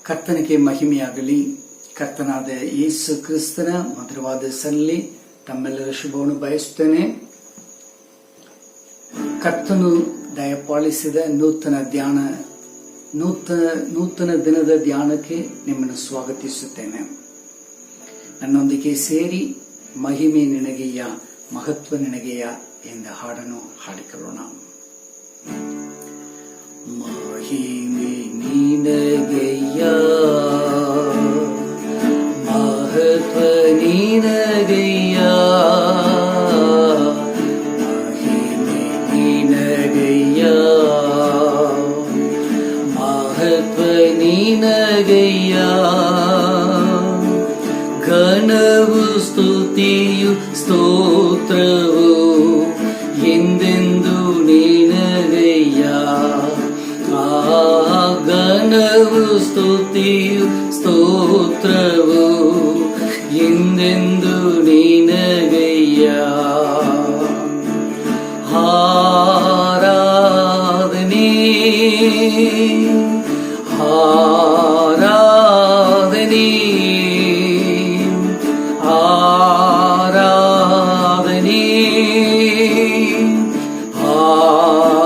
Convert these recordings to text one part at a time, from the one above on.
ಕರ್ತನಿಗೆ ಮಹಿಮೆಯಾಗಲಿ. ಕರ್ತನಾದ ಯೇಸು ಕ್ರಿಸ್ತನ ಮಧುರವಾದ ಹೆಸರಲ್ಲಿ ತಮ್ಮೆಲ್ಲರ ಶುಭವನ್ನು ಬಯಸುತ್ತೇನೆ. ಕರ್ತನು ದಯಪಾಲಿಸಿದ ನೂತನ ದಿನದ ಧ್ಯಾನಕ್ಕೆ ನಿಮ್ಮನ್ನು ಸ್ವಾಗತಿಸುತ್ತೇನೆ. ನನ್ನೊಂದಿಗೆ ಸೇರಿ ಮಹಿಮೆ ನಿನಗೆಯ, ಮಹತ್ವ ನಿನಗೆಯ ಎಂದ ಹಾಡನ್ನು ಹಾಡಿಕೊಳ್ಳೋಣ. ಮಹಿಮೆ ನಿನಗೆಯ, ಮಹತ್ವ ನಿನಗೆಯ, ಮಹಿಮೆ ನಿನಗೆಯ, ಮಹತ್ವ ನಿನಗೆಯ. ಘನವು ಸ್ತುತಿಯು ಸ್ತೋತ್ರವು ಎಂದೆಂದು ನಿನಗೆಯ. ಘನವು ಸ್ತುತಿಯು ಸ್ತೋತ್ರವು ಎಂದೆಂದು ನಿನಗೆಯ. ಆರಾಧನೆ ಆರಾಧನೆ ಆರಾಧನೆ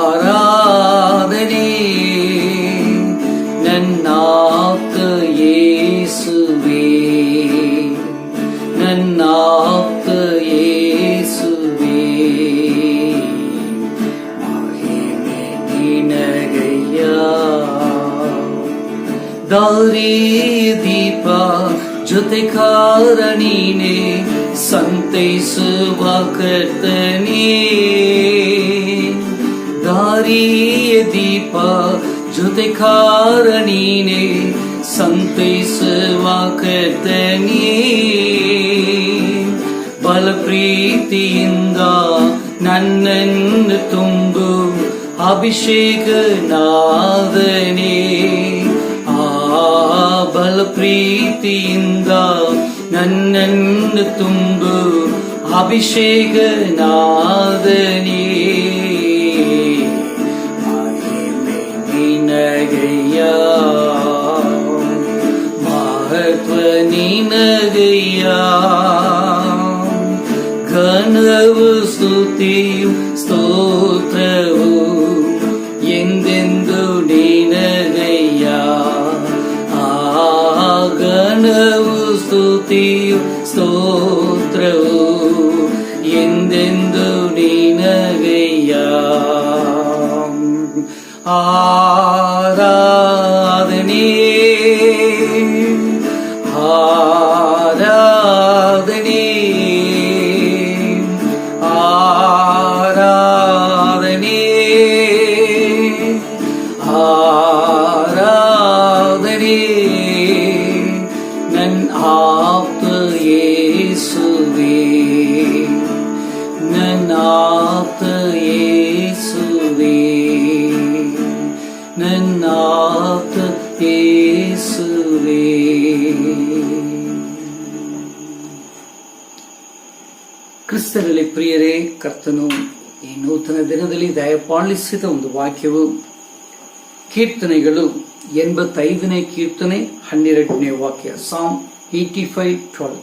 ಆರಾಧನೆ ನನ್ನಾಪ್ತ ಯೇಸುವೇ, ನನ್ನಾಪ್ತ ಯೇಸುವೇ. ಮಹಿಮೆ ನಿನಗೆಯ. ದಾರಿ ದೀಪ ಜೊತೆಗಾರ ನೀನೆ, ಸಂತೈಸುವ ಕರ್ತನೇ. ದಾರಿಯ ದೀಪ ಜೊತೆಗಾರ ನೀನೆ, ಸಂತೈಸುವ ಕರ್ತನೇ. ಬಲ ಪ್ರೀತಿಯಿಂದ ನನ್ನನ್ನು ತುಂಬು ಅಭಿಷೇಕನಾದನೇ. ಬಲ ಪ್ರೀತಿಯಿಂದ ನನ್ನನ್ನು ತುಂಬು ಅಭಿಷೇಕನಾದನೇ. ಮಹಿಮೆ ನಿನಗೆಯ, ಮಹತ್ವ ನಿನಗೆಯ. ಘನವು ಸ್ತುತಿಯು ಸ್ತೋತ್ರವು ಎಂದೆಂದು ನಿನಗೆಯ. ಘನವು ಸ್ತುತಿಯು ಸ್ತೋತ್ರವು ಎಂದೆಂದು ನಿನಗೆಯ. ಆರಾಧನೆ ಆರಾಧನೆ ಆರಾಧನೆ ಆರಾಧನೆ ನನ್ನ ಆಪ್ತ ಯೇಸುವೇ, ನನ್ನ ಆಪ್ತ ಯೇಸುವೇ, ನನ್ನ ಆಪ್ತ ಯೇಸುವೇ. ಕ್ರಿಸ್ತರಲ್ಲಿ ಪ್ರಿಯರೇ, ಕರ್ತನು ಈ ನೂತನ ದಿನದಲ್ಲಿ ದಯಪಾಲಿಸಿದ ಒಂದು ವಾಕ್ಯವು ಕೀರ್ತನೆಗಳು 85ನೇ ಕೀರ್ತನೆ 12ನೇ ವಾಕ್ಯ, ಸಾಮ್ 85:12.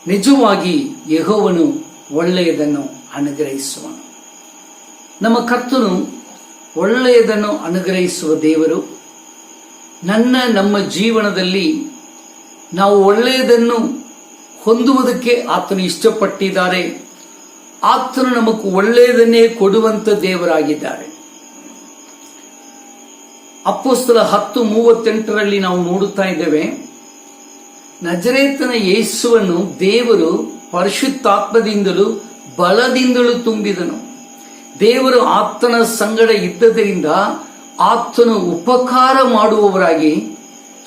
ನಿಜವಾಗಿ ಯೆಹೋವನು ಒಳ್ಳೆಯದನ್ನು ಅನುಗ್ರಹಿಸುವನು. ನಮ್ಮ ಕರ್ತನು ಒಳ್ಳೆಯದನ್ನು ಅನುಗ್ರಹಿಸುವ ದೇವರು. ನಮ್ಮ ಜೀವನದಲ್ಲಿ ನಾವು ಒಳ್ಳೆಯದನ್ನು ಹೊಂದುವುದಕ್ಕೆ ಆತನು ಇಷ್ಟಪಟ್ಟಿದ್ದಾರೆ. ಆತನು ನಮಗೆ ಒಳ್ಳೆಯದನ್ನೇ ಕೊಡುವಂತ ದೇವರಾಗಿದ್ದಾರೆ. ಅಪೊಸ್ತಲ 10:38 ನಾವು ನೋಡುತ್ತಾ ಇದ್ದೇವೆ, ನಜರೇತನ ಯೇಸುವನ್ನು ದೇವರು ಪರಿಶುದ್ಧಾತ್ಮದಿಂದಲೂ ಬಲದಿಂದಲೂ ತುಂಬಿದನು. ದೇವರು ಆತನ ಸಂಗಡ ಇದ್ದದರಿಂದ ಆತನು ಉಪಕಾರ ಮಾಡುವವರಾಗಿ,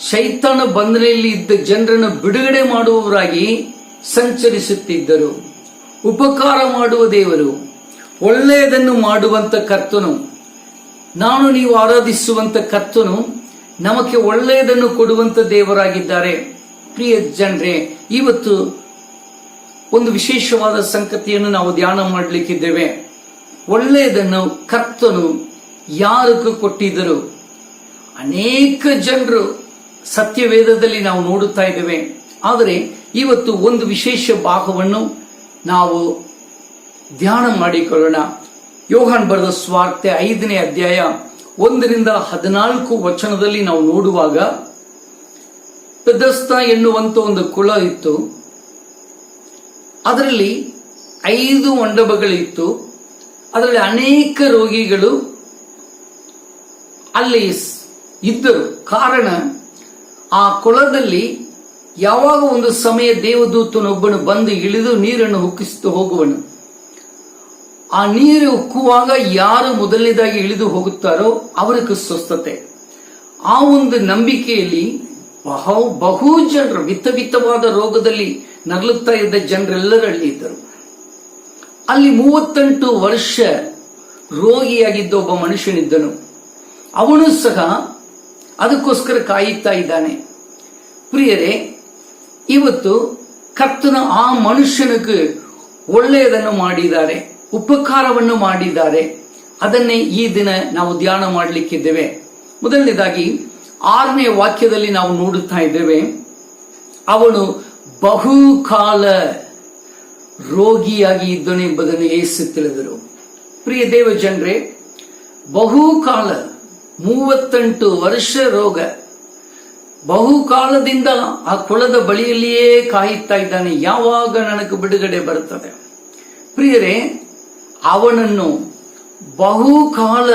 ಶೈತಾನ ಬಂಧನೆಯಲ್ಲಿ ಇದ್ದ ಜನರನ್ನು ಬಿಡುಗಡೆ ಮಾಡುವವರಾಗಿ ಸಂಚರಿಸುತ್ತಿದ್ದರು. ಉಪಕಾರ ಮಾಡುವ ದೇವರು, ಒಳ್ಳೆಯದನ್ನು ಮಾಡುವಂತ ಕರ್ತನು, ನಾನು ನೀವು ಆರಾಧಿಸುವಂತ ಕರ್ತನು ನಮಗೆ ಒಳ್ಳೆಯದನ್ನು ಕೊಡುವಂತ ದೇವರಾಗಿದ್ದಾರೆ. ಪ್ರಿಯ ಜನರೇ, ಇವತ್ತು ಒಂದು ವಿಶೇಷವಾದ ಸಂಗತಿಯನ್ನು ನಾವು ಧ್ಯಾನ ಮಾಡಲಿಕ್ಕಿದ್ದೇವೆ. ಒಳ್ಳೆಯದನ್ನು ಕರ್ತನು ಯಾರಿಗೂ ಕೊಟ್ಟಿದ್ದರು. ಅನೇಕ ಜನರು ಸತ್ಯವೇದದಲ್ಲಿ ನಾವು ನೋಡುತ್ತಾ ಇದ್ದೇವೆ. ಆದರೆ ಇವತ್ತು ಒಂದು ವಿಶೇಷ ಭಾಗವನ್ನು ನಾವು ಧ್ಯಾನ ಮಾಡಿಕೊಳ್ಳೋಣ. ಯೋಹಾನ್ ಬರೆದ ಸುವಾರ್ತೆ 5ನೇ ಅಧ್ಯಾಯ 1-14 ನಾವು ನೋಡುವಾಗ, ಬೆಥೆಸ್ದಾ ಎನ್ನುವಂತ ಒಂದು ಕುಳ ಇತ್ತು. ಅದರಲ್ಲಿ 5 ಮಂಟಪಗಳಿತ್ತು. ಅದರಲ್ಲಿ ಅನೇಕ ರೋಗಿಗಳು ಅಲ್ಲಿ ಇದ್ದರು. ಕಾರಣ, ಆ ಕೊಳದಲ್ಲಿ ಯಾವಾಗ ಒಂದು ಸಮಯ ದೇವದೂತನೊಬ್ಬನು ಬಂದು ಇಳಿದು ನೀರನ್ನು ಉಕ್ಕಿಸಿತು ಹೋಗುವನು. ಆ ನೀರು ಉಕ್ಕುವಾಗ ಯಾರು ಮೊದಲನೇದಾಗಿ ಇಳಿದು ಹೋಗುತ್ತಾರೋ ಅವರಿಗೆ ಸ್ವಸ್ಥತೆ. ಆ ಒಂದು ನಂಬಿಕೆಯಲ್ಲಿ ಬಹು ಜನರು ವಿಧವಾದ ರೋಗದಲ್ಲಿ ನರಳುತ್ತಾ ಇದ್ದ ಜನರೆಲ್ಲರಲ್ಲಿ ಇದ್ದರು. ಅಲ್ಲಿ 38 ವರ್ಷ ರೋಗಿಯಾಗಿದ್ದ ಒಬ್ಬ ಮನುಷ್ಯನಿದ್ದನು. ಅವನು ಸಹ ಅದಕ್ಕೋಸ್ಕರ ಕಾಯುತ್ತಾ ಇದ್ದಾನೆ. ಪ್ರಿಯರೇ, ಇವತ್ತು ಕರ್ತನ ಆ ಮನುಷ್ಯನಿಗೆ ಒಳ್ಳೆಯದನ್ನು ಮಾಡಿದ್ದಾರೆ, ಉಪಕಾರವನ್ನು ಮಾಡಿದ್ದಾರೆ. ಅದನ್ನೇ ಈ ದಿನ ನಾವು ಧ್ಯಾನ ಮಾಡಲಿಕ್ಕಿದ್ದೇವೆ. ಮೊದಲನೇದಾಗಿ 6ನೇ ವಾಕ್ಯದಲ್ಲಿ ನಾವು ನೋಡುತ್ತಾ ಇದ್ದೇವೆ, ಅವನು ಬಹುಕಾಲ ರೋಗಿಯಾಗಿ ಇದ್ದನು ಎಂಬುದನ್ನು ಯೇಸು ತಿಳಿದರು. ಪ್ರಿಯ ದೇವ ಜನರೇ, ಬಹುಕಾಲ 38 ವರ್ಷ ರೋಗ, ಬಹುಕಾಲದಿಂದ ಆ ಕುಳದ ಬಳಿಯಲ್ಲಿಯೇ ಕಾಯುತ್ತಾ ಇದ್ದಾನೆ, ಯಾವಾಗ ನನಗೆ ಬಿಡುಗಡೆ ಬರುತ್ತದೆ. ಪ್ರಿಯರೇ, ಅವನನ್ನು ಬಹುಕಾಲ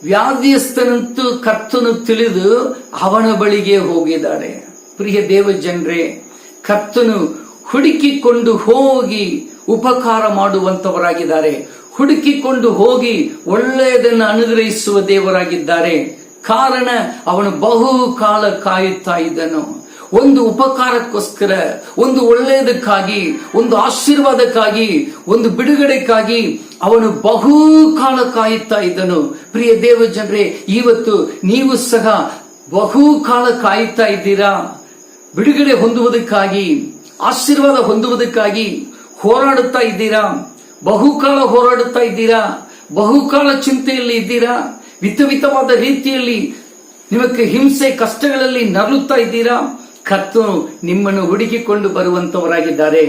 ವ್ಯಾಧಿಯಸ್ಥನಂತೂ ಕರ್ತನು ತಿಳಿದು ಅವನ ಬಳಿಗೆ ಹೋಗಿದ್ದಾರೆ. ಪ್ರಿಯ ದೇವ ಜನರೇ, ಕರ್ತನು ಹುಡುಕಿಕೊಂಡು ಹೋಗಿ ಉಪಕಾರ ಮಾಡುವಂತವರಾಗಿದ್ದಾರೆ. ಹುಡುಕಿಕೊಂಡು ಹೋಗಿ ಒಳ್ಳೆಯದನ್ನು ಅನುಗ್ರಹಿಸುವ ದೇವರಾಗಿದ್ದಾರೆ. ಕಾರಣ, ಅವನು ಬಹುಕಾಲ ಕಾಯುತ್ತಾ ಇದ್ದನು. ಒಂದು ಉಪಕಾರಕ್ಕೋಸ್ಕರ, ಒಂದು ಒಳ್ಳೆಯದಕ್ಕಾಗಿ, ಒಂದು ಆಶೀರ್ವಾದಕ್ಕಾಗಿ, ಒಂದು ಬಿಡುಗಡೆಗಾಗಿ ಅವನು ಬಹುಕಾಲ ಕಾಯುತ್ತಾ ಇದ್ದನು. ಪ್ರಿಯ ದೇವ ಜನರೇ, ಇವತ್ತು ನೀವು ಸಹ ಬಹುಕಾಲ ಕಾಯುತ್ತಾ ಇದ್ದೀರಾ. ಬಿಡುಗಡೆ ಹೊಂದುವುದಕ್ಕಾಗಿ, ಆಶೀರ್ವಾದ ಹೊಂದುವುದಕ್ಕಾಗಿ ಹೋರಾಡುತ್ತಾ ಇದ್ದೀರಾ. ಬಹುಕಾಲ ಹೋರಾಡುತ್ತಾ ಇದ್ದೀರಾ. ಬಹುಕಾಲ ಚಿಂತೆಯಲ್ಲಿ ಇದ್ದೀರಾ. ವಿಧವಾದ ರೀತಿಯಲ್ಲಿ ನಿಮಗೆ ಹಿಂಸೆ ಕಷ್ಟಗಳಲ್ಲಿ ನರಳುತ್ತಾ ಇದ್ದೀರಾ. ಕರ್ತನು ನಿಮ್ಮನ್ನು ಹುಡುಕಿಕೊಂಡು ಬರುವಂತವರಾಗಿದ್ದಾರೆ.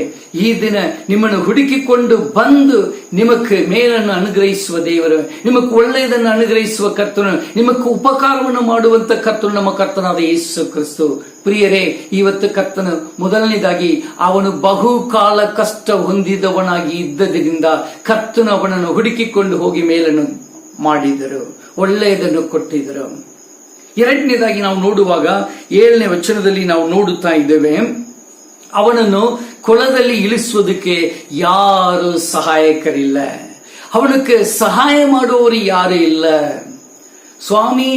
ಈ ದಿನ ನಿಮ್ಮನ್ನು ಹುಡುಕಿಕೊಂಡು ಬಂದು ನಿಮಗೆ ಮೇಲನ್ನು ಅನುಗ್ರಹಿಸುವ ದೇವರು, ನಿಮಗೆ ಒಳ್ಳೆಯದನ್ನು ಅನುಗ್ರಹಿಸುವ ಕರ್ತನು, ನಿಮಗೆ ಉಪಕಾರವನ್ನು ಮಾಡುವಂತ ಕರ್ತನು ನಮ್ಮ ಕರ್ತನಾದ ಯೇಸು ಕ್ರಿಸ್ತು. ಪ್ರಿಯರೇ, ಇವತ್ತು ಕರ್ತನು ಮೊದಲನೇದಾಗಿ ಅವನು ಬಹುಕಾಲ ಕಷ್ಟ ಹೊಂದಿದವನಾಗಿ ಇದ್ದದರಿಂದ ಕರ್ತನು ಅವನನ್ನು ಹುಡುಕಿಕೊಂಡು ಹೋಗಿ ಮೇಲನ್ನು ಮಾಡಿದರು, ಒಳ್ಳೆಯದನ್ನು ಕೊಟ್ಟಿದ್ದರು. ಎರಡನೇದಾಗಿ ನಾವು ನೋಡುವಾಗ 7ನೇ ವಚನದಲ್ಲಿ ನಾವು ನೋಡುತ್ತಾ ಇದ್ದೇವೆ, ಅವನನ್ನು ಕೊಳದಲ್ಲಿ ಇಳಿಸುವುದಕ್ಕೆ ಯಾರು ಸಹಾಯಕರಿಲ್ಲ. ಅವನಕ್ಕೆ ಸಹಾಯ ಮಾಡುವವರು ಯಾರು ಇಲ್ಲ. ಸ್ವಾಮಿ,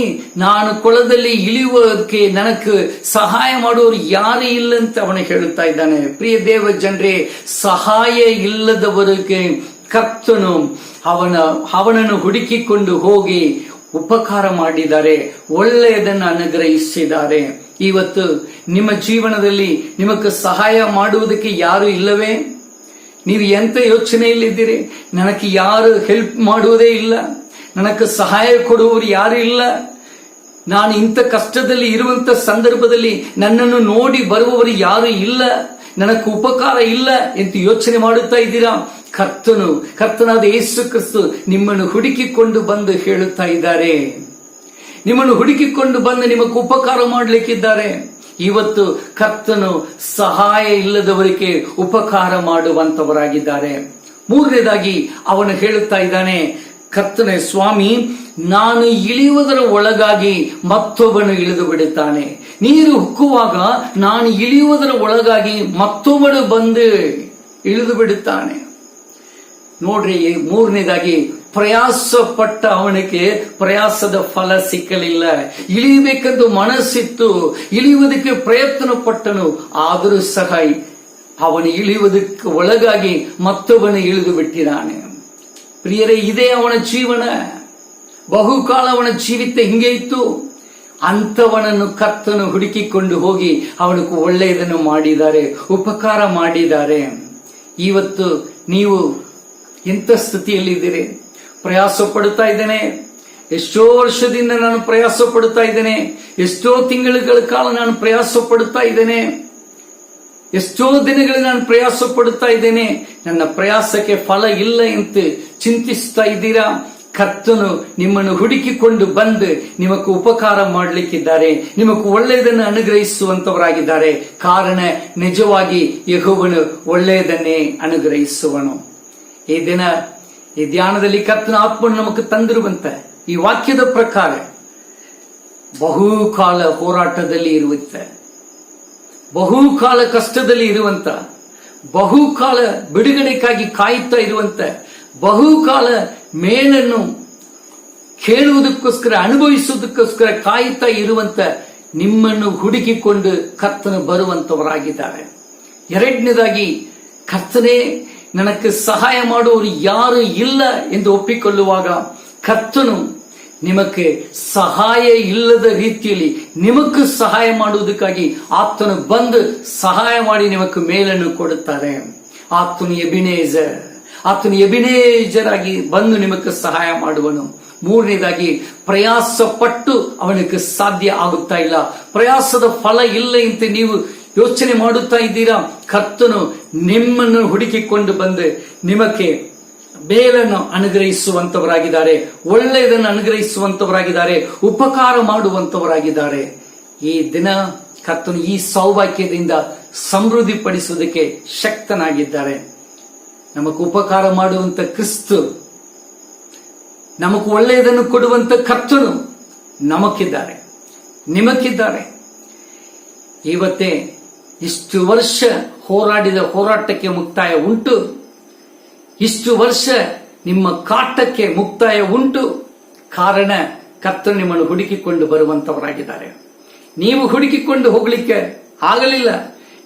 ನಾನು ಕೊಳದಲ್ಲಿ ಇಳಿಯುವುದಕ್ಕೆ ನನಗೆ ಸಹಾಯ ಮಾಡುವವರು ಯಾರು ಇಲ್ಲ ಅಂತ ಅವನು ಹೇಳುತ್ತಾ ಇದ್ದಾನೆ. ಪ್ರಿಯ ದೇವ ಜನರೇ, ಸಹಾಯ ಇಲ್ಲದವರಿಗೆ ಕರ್ತನು ಅವನನ್ನು ಹುಡುಕಿಕೊಂಡು ಹೋಗಿ ಉಪಕಾರ ಮಾಡಿದ್ದಾರೆ, ಒಳ್ಳೆಯದನ್ನು ಅನುಗ್ರಹಿಸಿದ್ದಾರೆ. ಇವತ್ತು ನಿಮ್ಮ ಜೀವನದಲ್ಲಿ ನಿಮಗೆ ಸಹಾಯ ಮಾಡುವುದಕ್ಕೆ ಯಾರು ಇಲ್ಲವೇ? ನೀವು ಎಂತ ಯೋಚನೆಯಲ್ಲಿದ್ದೀರಿ? ನನಗೆ ಯಾರು ಹೆಲ್ಪ್ ಮಾಡುವುದೇ ಇಲ್ಲ, ನನಗೆ ಸಹಾಯ ಕೊಡುವವರು ಯಾರು ಇಲ್ಲ, ನಾನು ಇಂಥ ಕಷ್ಟದಲ್ಲಿ ಇರುವಂತ ಸಂದರ್ಭದಲ್ಲಿ ನನ್ನನ್ನು ನೋಡಿ ಬರುವವರು ಯಾರು ಇಲ್ಲ, ನನಗೆ ಉಪಕಾರ ಇಲ್ಲ ಎಂದು ಯೋಚನೆ ಮಾಡುತ್ತಾ ಇದ್ದೀರಾ? ಕರ್ತನಾದ ಯೇಸು ಕ್ರಿಸ್ತು ನಿಮ್ಮನ್ನು ಹುಡುಕಿಕೊಂಡು ಬಂದು ಹೇಳುತ್ತಾ ಇದ್ದಾರೆ, ನಿಮ್ಮನ್ನು ಹುಡುಕಿಕೊಂಡು ಬಂದು ನಿಮಗೆ ಉಪಕಾರ ಮಾಡಲಿಕ್ಕಿದ್ದಾರೆ. ಇವತ್ತು ಕರ್ತನು ಸಹಾಯ ಇಲ್ಲದವರಿಗೆ ಉಪಕಾರ ಮಾಡುವಂತವರಾಗಿದ್ದಾರೆ. ಮೂರನೇದಾಗಿ ಅವನು ಹೇಳುತ್ತಾ ಇದ್ದಾನೆ, ಕರ್ತನೇ ಸ್ವಾಮಿ, ನಾನು ಇಳಿಯುವುದರ ಒಳಗಾಗಿ ಮತ್ತೊಬ್ಬನು ಇಳಿದು ಬಿಡುತ್ತಾನೆ. ನೀರು ಉಕ್ಕುವಾಗ ನಾನು ಇಳಿಯುವುದರ ಒಳಗಾಗಿ ಮತ್ತೊಬ್ಬನು ಬಂದು ಇಳಿದು ಬಿಡುತ್ತಾನೆ. ನೋಡ್ರಿ, ಮೂರನೇದಾಗಿ ಪ್ರಯಾಸ ಪಟ್ಟ ಅವನಿಗೆ ಪ್ರಯಾಸದ ಫಲ ಸಿಕ್ಕಲಿಲ್ಲ. ಇಳಿಯಬೇಕೆಂದು ಮನಸ್ಸಿತ್ತು, ಇಳಿಯುವುದಕ್ಕೆ ಪ್ರಯತ್ನ ಪಟ್ಟನು, ಆದರೂ ಸಹ ಅವನು ಇಳಿಯುವುದಕ್ಕೆ ಒಳಗಾಗಿ ಮತ್ತೊಬ್ಬನು ಇಳಿದು ಬಿಟ್ಟಿದ್ದಾನೆ. ಪ್ರಿಯರೇ, ಇದೇ ಅವನ ಜೀವನ. ಬಹುಕಾಲ ಅವನ ಜೀವಿತ ಹಿಂಗೆ ಇತ್ತು. ಅಂಥವನನ್ನು ಕರ್ತನು ಹುಡುಕಿಕೊಂಡು ಹೋಗಿ ಅವನಿಗೆ ಒಳ್ಳೆಯದನ್ನು ಮಾಡಿದ್ದಾರೆ, ಉಪಕಾರ ಮಾಡಿದ್ದಾರೆ. ಇವತ್ತು ನೀವು ಎಂಥ ಸ್ಥಿತಿಯಲ್ಲಿದ್ದೀರಿ? ಪ್ರಯಾಸ ಪಡುತ್ತಾ ಇದ್ದೇನೆ, ಎಷ್ಟೋ ವರ್ಷದಿಂದ ನಾನು ಪ್ರಯಾಸ ಪಡುತ್ತಾ ಇದ್ದೇನೆ, ಎಷ್ಟೋ ತಿಂಗಳುಗಳ ಕಾಲ ನಾನು ಪ್ರಯಾಸ ಪಡುತ್ತಾ ಇದ್ದೇನೆ, ಎಷ್ಟೋ ದಿನಗಳು ನಾನು ಪ್ರಯಾಸ ಪಡುತ್ತಾ ಇದ್ದೇನೆ, ನನ್ನ ಪ್ರಯಾಸಕ್ಕೆ ಫಲ ಇಲ್ಲ ಅಂತ ಚಿಂತಿಸ್ತಾ ಇದ್ದೀರಾ? ಕರ್ತನು ನಿಮ್ಮನ್ನು ಹುಡುಕಿಕೊಂಡು ಬಂದು ನಿಮಗೆ ಉಪಕಾರ ಮಾಡಲಿಕ್ಕಿದ್ದಾರೆ, ನಿಮಗೆ ಒಳ್ಳೆಯದನ್ನು ಅನುಗ್ರಹಿಸುವಂತವರಾಗಿದ್ದಾರೆ. ಕಾರಣ ನಿಜವಾಗಿ ಯೆಹೋವನು ಒಳ್ಳೆಯದನ್ನೇ ಅನುಗ್ರಹಿಸುವನು. ಈ ದಿನ ಈ ಧ್ಯಾನದಲ್ಲಿ ಕರ್ತನ ಆತ್ಮನು ನಮಗೆ ತಂದಿರುವಂತ ಈ ವಾಕ್ಯದ ಪ್ರಕಾರ ಬಹುಕಾಲ ಹೋರಾಟದಲ್ಲಿ ಇರುವಂತ, ಬಹುಕಾಲ ಕಷ್ಟದಲ್ಲಿ ಇರುವಂತ, ಬಹುಕಾಲ ಬಿಡುಗಡೆಗಾಗಿ ಕಾಯುತ್ತಾ ಇರುವಂತ, ಬಹುಕಾಲ ಮೇಲನ್ನು ಕೇಳುವುದಕ್ಕೋಸ್ಕರ ಅನುಭವಿಸುವುದಕ್ಕೋಸ್ಕರ ಕಾಯುತ್ತಾ ಇರುವಂತ ನಿಮ್ಮನ್ನು ಹುಡುಕಿಕೊಂಡು ಕರ್ತನು ಬರುವಂತವರಾಗಿದ್ದಾರೆ. ಎರಡನೇದಾಗಿ, ಕರ್ತನೇ ನನಗೆ ಸಹಾಯ ಮಾಡುವವರು ಯಾರು ಇಲ್ಲ ಎಂದು ಒಪ್ಪಿಕೊಳ್ಳುವಾಗ ಕರ್ತನು ನಿಮಗೆ ಸಹಾಯ ಇಲ್ಲದ ರೀತಿಯಲ್ಲಿ ನಿಮಗೂ ಸಹಾಯ ಮಾಡುವುದಕ್ಕಾಗಿ ಆತನು ಬಂದು ಸಹಾಯ ಮಾಡಿ ನಿಮಗೆ ಮೇಲನ್ನು ಕೊಡುತ್ತಾರೆ. ಆತನು ಎಬಿನೇಜರ್ ಆಗಿ ಬಂದು ನಿಮಗೆ ಸಹಾಯ ಮಾಡುವನು. ಮೂರನೇದಾಗಿ, ಪ್ರಯಾಸ ಪಟ್ಟು ಅವನಿಗೆ ಸಾಧ್ಯ ಆಗುತ್ತಾ ಇಲ್ಲ, ಪ್ರಯಾಸದ ಫಲ ಇಲ್ಲ ಅಂತ ನೀವು ಯೋಚನೆ ಮಾಡುತ್ತಾ ಇದ್ದೀರಾ? ಕರ್ತನು ನಿಮ್ಮನ್ನು ಹುಡುಕಿಕೊಂಡು ಬಂದು ನಿಮಗೆ ಮೇಲನ್ನು ಅನುಗ್ರಹಿಸುವಂತವರಾಗಿದ್ದಾರೆ, ಒಳ್ಳೆಯದನ್ನು ಅನುಗ್ರಹಿಸುವಂತವರಾಗಿದ್ದಾರೆ, ಉಪಕಾರ ಮಾಡುವಂತವರಾಗಿದ್ದಾರೆ. ಈ ದಿನ ಕರ್ತನು ಈ ಸೌಭಾಗ್ಯದಿಂದ ಸಮೃದ್ಧಿ ಪಡಿಸುವುದಕ್ಕೆ ಶಕ್ತನಾಗಿದ್ದಾರೆ. ನಮಗೆ ಉಪಕಾರ ಮಾಡುವಂತ ಕ್ರಿಸ್ತು, ನಮಗೆ ಒಳ್ಳೆಯದನ್ನು ಕೊಡುವಂತ ಕರ್ತನು ನಮಗಿದ್ದಾರೆ, ನಿಮಗಿದ್ದಾರೆ. ಇವತ್ತೇ ಇಷ್ಟು ವರ್ಷ ಹೋರಾಡಿದ ಹೋರಾಟಕ್ಕೆ ಮುಕ್ತಾಯ ಉಂಟು, ಇಷ್ಟು ವರ್ಷ ನಿಮ್ಮ ಕಾಟಕ್ಕೆ ಮುಕ್ತಾಯ ಉಂಟು. ಕಾರಣ ಕರ್ತನು ನಿಮ್ಮನ್ನು ಹುಡುಕಿಕೊಂಡು ಬರುವಂತವರಾಗಿದ್ದಾರೆ. ನೀವು ಹುಡುಕಿಕೊಂಡು ಹೋಗ್ಲಿಕ್ಕೆ ಆಗಲಿಲ್ಲ,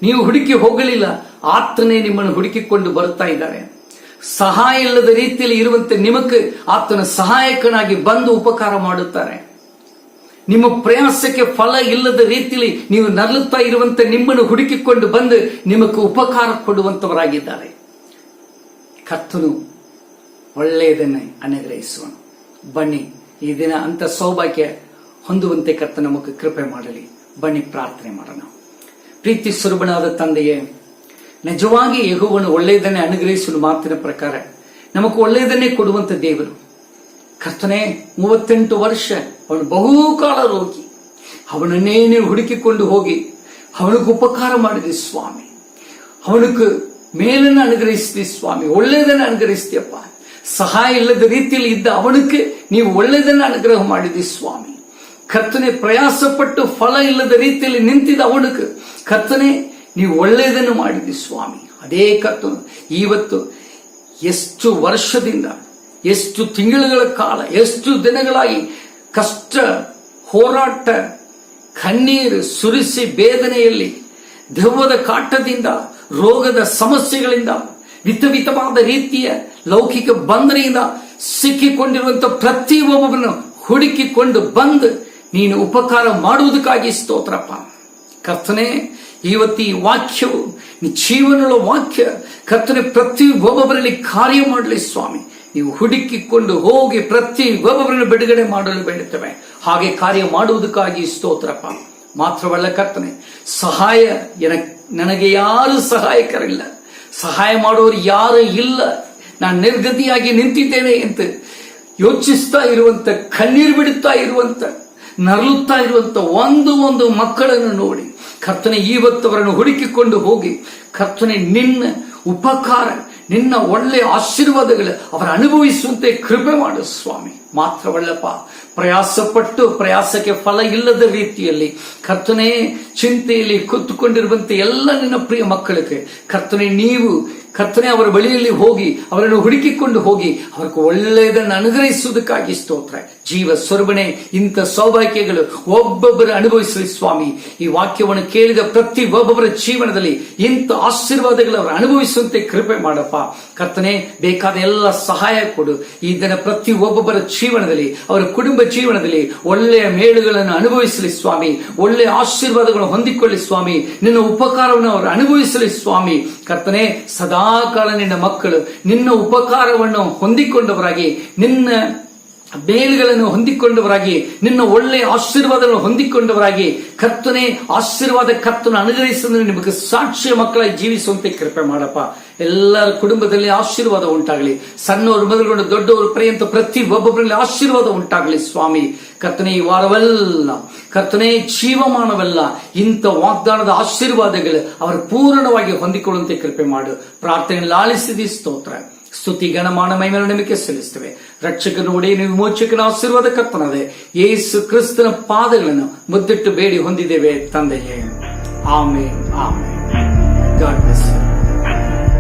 ನೀವು ಹುಡುಕಿ ಹೋಗಲಿಲ್ಲ, ಆತನೇ ನಿಮ್ಮನ್ನು ಹುಡುಕಿಕೊಂಡು ಬರುತ್ತಾ ಇದ್ದಾರೆ. ಸಹಾಯ ಇಲ್ಲದ ರೀತಿಯಲ್ಲಿ ಇರುವಂತೆ ನಿಮಗೆ ಆತನ ಸಹಾಯಕನಾಗಿ ಬಂದು ಉಪಕಾರ ಮಾಡುತ್ತಾರೆ. ನಿಮ್ಮ ಪ್ರಯಾಸಕ್ಕೆ ಫಲ ಇಲ್ಲದ ರೀತಿಯಲ್ಲಿ ನೀವು ನರಳುತ್ತಾ ಇರುವಂತೆ ನಿಮ್ಮನ್ನು ಹುಡುಕಿಕೊಂಡು ಬಂದು ನಿಮಗೆ ಉಪಕಾರ ಕೊಡುವಂತವರಾಗಿದ್ದಾರೆ. ಕರ್ತನು ಒಳ್ಳೆಯದನ್ನೇ ಅನುಗ್ರಹಿಸುವನು. ಬನ್ನಿ ಈ ದಿನ ಅಂತ ಸೌಭಾಗ್ಯ ಹೊಂದುವಂತೆ ಕರ್ತನು ನಮಗೆ ಕೃಪೆ ಮಾಡಲಿ. ಬನ್ನಿ ಪ್ರಾರ್ಥನೆ ಮಾಡೋಣ. ಪ್ರೀತಿ ಸ್ವರೂಪನಾದ ತಂದೆಯೇ, ನಿಜವಾಗಿ ಯೆಹೋವನು ಒಳ್ಳೆಯದನ್ನೇ ಅನುಗ್ರಹಿಸುವ ಮಾತಿನ ಪ್ರಕಾರ ನಮಗೆ ಒಳ್ಳೆಯದನ್ನೇ ಕೊಡುವಂತ ದೇವರು. ಕರ್ತನೇ, 38 ವರ್ಷ ಅವನು ಬಹುಕಾಲ ರೋಗಿ, ಅವನನ್ನೇ ನೀವು ಹುಡುಕಿಕೊಂಡು ಹೋಗಿ ಅವನಿಗೆ ಉಪಕಾರ ಮಾಡಿದೆ ಸ್ವಾಮಿ, ಅವನಿಗೆ ಮೇಲನ್ನು ಅನುಗ್ರಹಿಸಿದೆ ಸ್ವಾಮಿ, ಒಳ್ಳೆಯದನ್ನು ಅನುಗ್ರಹಿಸ್ತೀಯಪ್ಪ. ಸಹಾಯ ಇಲ್ಲದ ರೀತಿಯಲ್ಲಿ ಇದ್ದ ಅವನಿಗೆ ನೀವು ಒಳ್ಳೆಯದನ್ನು ಅನುಗ್ರಹ ಮಾಡಿದೆ ಸ್ವಾಮಿ. ಕರ್ತನೆ, ಪ್ರಯಾಸ ಪಟ್ಟು ಫಲ ಇಲ್ಲದ ರೀತಿಯಲ್ಲಿ ನಿಂತಿದ್ದ ಅವನಿಗೆ ಕರ್ತನೆ ನೀವು ಒಳ್ಳೆಯದನ್ನು ಮಾಡಿದೆ ಸ್ವಾಮಿ. ಅದೇ ಕರ್ತನು ಇವತ್ತು ಎಷ್ಟು ವರ್ಷದಿಂದ, ಎಷ್ಟು ತಿಂಗಳುಗಳ ಕಾಲ, ಎಷ್ಟು ದಿನಗಳಾಗಿ ಕಷ್ಟ, ಹೋರಾಟ, ಕಣ್ಣೀರು ಸುರಿಸಿ ಬೇದನೆಯಲ್ಲಿ, ದೆವ್ವದ ಕಾಟದಿಂದ, ರೋಗದ ಸಮಸ್ಯೆಗಳಿಂದ, ವಿಧವಿಧವಾದ ರೀತಿಯ ಲೌಕಿಕ ಬಂಧನೆಯಿಂದ ಸಿಕ್ಕಿಕೊಂಡಿರುವಂತಹ ಪ್ರತಿಯೊಬ್ಬರನ್ನು ಹುಡುಕಿಕೊಂಡು ಬಂದು ನೀನು ಉಪಕಾರ ಮಾಡುವುದಕ್ಕಾಗಿ ಸ್ತೋತ್ರಪ್ಪ. ಕರ್ತನೆ, ಇವತ್ತು ಈ ವಾಕ್ಯವು ಜೀವನದ ವಾಕ್ಯ ಕರ್ತನೆ ಪ್ರತಿಯೊಬ್ಬೊಬ್ಬರಲ್ಲಿ ಕಾರ್ಯ ಮಾಡಲಿ ಸ್ವಾಮಿ. ನೀವು ಹುಡುಕಿಕೊಂಡು ಹೋಗಿ ಪ್ರತಿಯೊಬ್ಬೊಬ್ಬರನ್ನು ಬಿಡುಗಡೆ ಮಾಡಲು ಬೇಡುತ್ತೇವೆ. ಹಾಗೆ ಕಾರ್ಯ ಮಾಡುವುದಕ್ಕಾಗಿ ಸ್ತೋತ್ರಪ್ಪ. ಮಾತ್ರವಲ್ಲ ಕರ್ತನೆ, ಸಹಾಯ ನನಗೆ ಯಾರು ಸಹಾಯಕರಿಲ್ಲ, ಸಹಾಯ ಮಾಡುವವರು ಯಾರು ಇಲ್ಲ, ನಾನು ನಿರ್ಗತಿಯಾಗಿ ನಿಂತಿದ್ದೇನೆ ಅಂತ ಯೋಚಿಸ್ತಾ ಇರುವಂತ, ಕಣ್ಣೀರು ಬಿಡುತ್ತಾ ಇರುವಂತ, ನರಳುತ್ತಾ ಇರುವಂತ ಒಂದು ಮಕ್ಕಳನ್ನು ನೋಡಿ ಕರ್ತನೆ ಇವತ್ತವರನ್ನು ಹುಡುಕಿಕೊಂಡು ಹೋಗಿ ಕರ್ತನೆ ನಿನ್ನ ಉಪಕಾರ, ನಿನ್ನ ಒಳ್ಳೆಯ ಆಶೀರ್ವಾದಗಳು ಅವರ ಅನುಭವಿಸುವಂತೆ ಕೃಪೆ ಮಾಡು ಸ್ವಾಮಿ. ಮಾತ್ರವಲ್ಲಪ್ಪ, ಪ್ರಯಾಸಪಟ್ಟು ಪ್ರಯಾಸಕ್ಕೆ ಫಲ ಇಲ್ಲದ ರೀತಿಯಲ್ಲಿ ಕರ್ತನೆ ಚಿಂತೆಯಲ್ಲಿ ಕೂತುಕೊಂಡಿರುವಂತೆ ಎಲ್ಲ ನಿನ್ನ ಪ್ರಿಯ ಮಕ್ಕಳಿಗೆ ಕರ್ತನೆ ನೀವು ಕರ್ತನೆ ಅವರ ಬಳಿಯಲ್ಲಿ ಹೋಗಿ ಅವರನ್ನು ಹುಡುಕಿಕೊಂಡು ಹೋಗಿ ಅವರಿಗೆ ಒಳ್ಳೆಯದನ್ನು ಅನುಗ್ರಹಿಸುವುದಕ್ಕಾಗಿ ಸ್ತೋತ್ರ. ಜೀವ ಸ್ವರ್ಬಣೆ ಇಂಥ ಸೌಭಾಗ್ಯಗಳು ಒಬ್ಬೊಬ್ಬರು ಅನುಭವಿಸಲಿ ಸ್ವಾಮಿ. ಈ ವಾಕ್ಯವನ್ನು ಕೇಳಿದ ಪ್ರತಿ ಒಬ್ಬೊಬ್ಬರ ಜೀವನದಲ್ಲಿ ಇಂಥ ಆಶೀರ್ವಾದಗಳು ಅವರು ಅನುಭವಿಸುವಂತೆ ಕೃಪೆ ಮಾಡಪ್ಪ. ಕರ್ತನೆ, ಬೇಕಾದ ಎಲ್ಲ ಸಹಾಯ ಕೊಡು. ಈ ದಿನ ಪ್ರತಿ ಒಬ್ಬೊಬ್ಬರ ಜೀವನದಲ್ಲಿ, ಅವರ ಕುಟುಂಬ ಜೀವನದಲ್ಲಿ ಒಳ್ಳೆಯ ಮೇಳುಗಳನ್ನು ಅನುಭವಿಸಲಿ ಸ್ವಾಮಿ, ಒಳ್ಳೆಯ ಆಶೀರ್ವಾದಗಳನ್ನು ಹೊಂದಿಕೊಳ್ಳಿ ಸ್ವಾಮಿ, ನಿನ್ನ ಉಪಕಾರವನ್ನು ಅವರು ಅನುಭವಿಸಲಿ ಸ್ವಾಮಿ. ಕರ್ತನೆ, ಸದಾಕಾಲ ನಿನ್ನ ಮಕ್ಕಳು ನಿನ್ನ ಉಪಕಾರವನ್ನು ಹೊಂದಿಕೊಂಡವರಾಗಿ, ನಿನ್ನ ಮೇಲುಗಳನ್ನು ಹೊಂದಿಕೊಂಡವರಾಗಿ, ನಿನ್ನ ಒಳ್ಳೆಯ ಆಶೀರ್ವಾದಗಳನ್ನು ಹೊಂದಿಕೊಂಡವರಾಗಿ, ಕರ್ತನೆ ಆಶೀರ್ವಾದ ಕರ್ತನ ಅನುಗ್ರಹಿಸಿದ್ರೆ ನಿಮಗೆ ಸಾಕ್ಷಿಯ ಮಕ್ಕಳಾಗಿ ಜೀವಿಸುವಂತೆ ಕೃಪೆ ಮಾಡಪ್ಪ. ಎಲ್ಲರ ಕುಟುಂಬದಲ್ಲಿ ಆಶೀರ್ವಾದ ಉಂಟಾಗಲಿ. ಸಣ್ಣವರು ಮೊದಲುಗೊಂಡು ದೊಡ್ಡವರು ಪರ್ಯಂತ ಪ್ರತಿ ಒಬ್ಬೊಬ್ಬರಲ್ಲಿ ಆಶೀರ್ವಾದ ಉಂಟಾಗಲಿ ಸ್ವಾಮಿ. ಕರ್ತನೆ ಈ ವಾರವೆಲ್ಲ ಕರ್ತನೆ ಜೀವಮಾನವೆಲ್ಲ ಇಂಥ ವಾಗ್ದಾನದ ಆಶೀರ್ವಾದಗಳು ಅವರು ಪೂರ್ಣವಾಗಿ ಹೊಂದಿಕೊಳ್ಳುವಂತೆ ಕೃಪೆ ಮಾಡು. ಪ್ರಾರ್ಥನೆಯಲ್ಲಿ ಆಲಿಸಿದಿ ಸ್ತೋತ್ರ. ಸ್ತುತಿ ಗಣಮಾನ ಮಹಿಮೆಯನ್ನು ನಿಮಗೆ ಸಲ್ಲಿಸುತ್ತೇವೆ. ರಕ್ಷಕನ ಒಡೆಯನ ವಿಮೋಚಕನ ಆಶೀರ್ವಾದ ಕರ್ತನದೆ ಯೇಸು ಕ್ರಿಸ್ತನ ಪಾದಗಳನ್ನು ಮುದ್ದಿಟ್ಟು ಬೇಡಿ ಹೊಂದಿದ್ದೇವೆ ತಂದೆಯೇ. Amen amen. God bless you.